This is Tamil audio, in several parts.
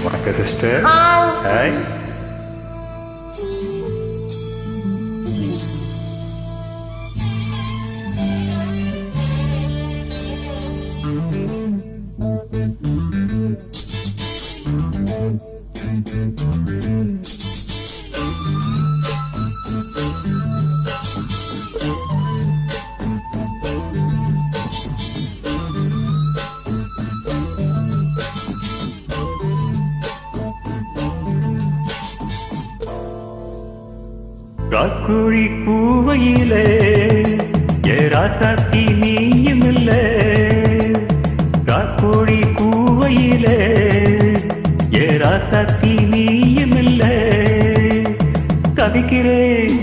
வணக்கம் சிஸ்டர். ஹாய். காக்குழி கூவையிலே ஏராசாத்தி நீயுமில்ல. காக்குழி கூவையிலே ஏராசாத்தி நீயுமில்ல. தவிக்கிறேன்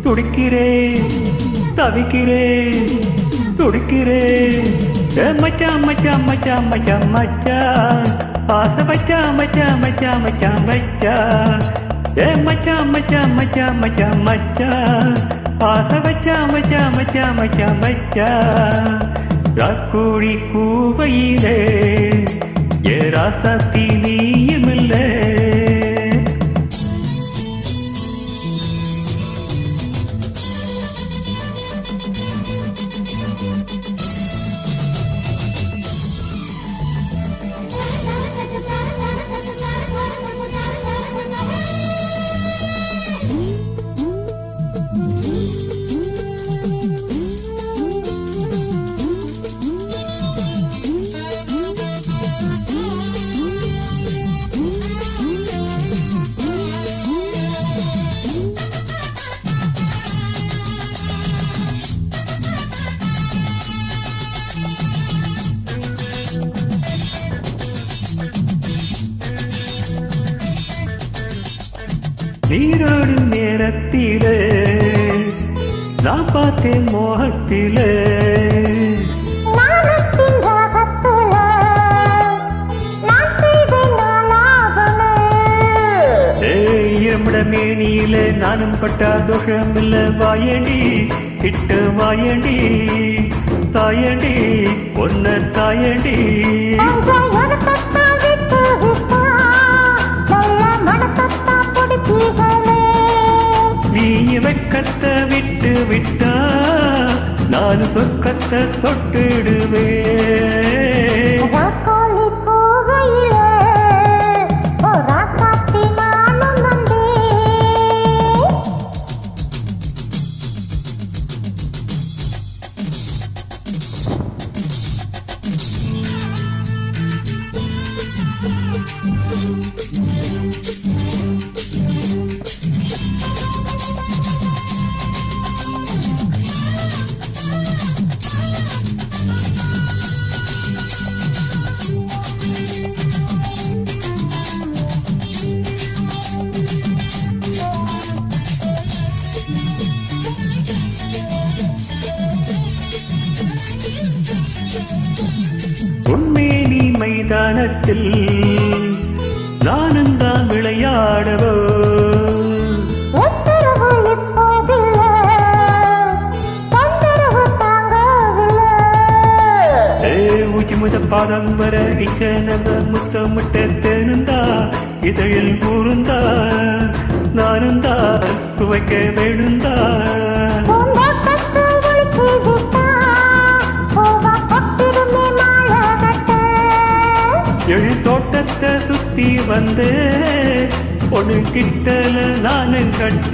துடிக்கிறேன் தவிக்கிறேன் துடிக்கிறேன். மச்சான் மச்சான் மச்சான் மச்சான் மச்சான் ஆசை மச்சான் மச்சான் மச்சான் மச்சான் மச்சான். மச்சான் மச்சான் மச்சான் மச்சான் மச்சான் ஆசை மச்சான் மச்சான் மச்சான் மச்சான் மச்சான். ராக்கோழி கூவையிலே ஏராசாத்தி நீயுமில்லை. நீராடும் நேரத்திலே நான் பார்த்தேன் மோகத்திலே. மேனியில நானும் பட்டா தோஷம் இல்ல. வாயண்டி கிட்ட வாயண்டி தாயண்டி ஒன்ன தாயண்டி. நீ வெக்கத்தை விட்டு விட்டா நான் சொக்கத்தை தொட்டுடுவேன். உண்மேனி மைதானத்தில் நானும் தான் விளையாடவோ. ஊச்சி முத பாதம் வர இச்சனவ முத்த முட்ட தேனுந்தா இதழில் கூறுந்தா நானுந்தா துவைக்க வேணுந்தா. எழு தோட்டத்தை சுத்தி வந்து பொண்ணு கிட்டல நானும் கட்ட.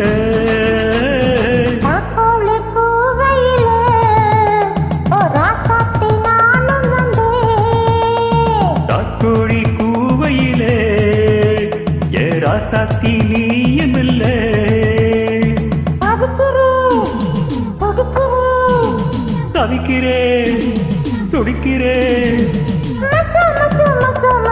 காக்கோழி கூவையிலே ஏராசாத்தி நீயுமில்லை. தவிக்கிறேன் துடிக்கிறேன். மச்சான் மச்சான் மச்சான்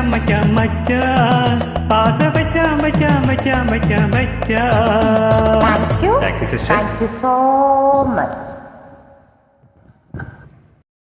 மச்சான் மச்சான் ஆசை மச்சான் மச்சான் மச்சான் மச்சான் மச்சான். Thank you. Thank you, sister. Thank you so much.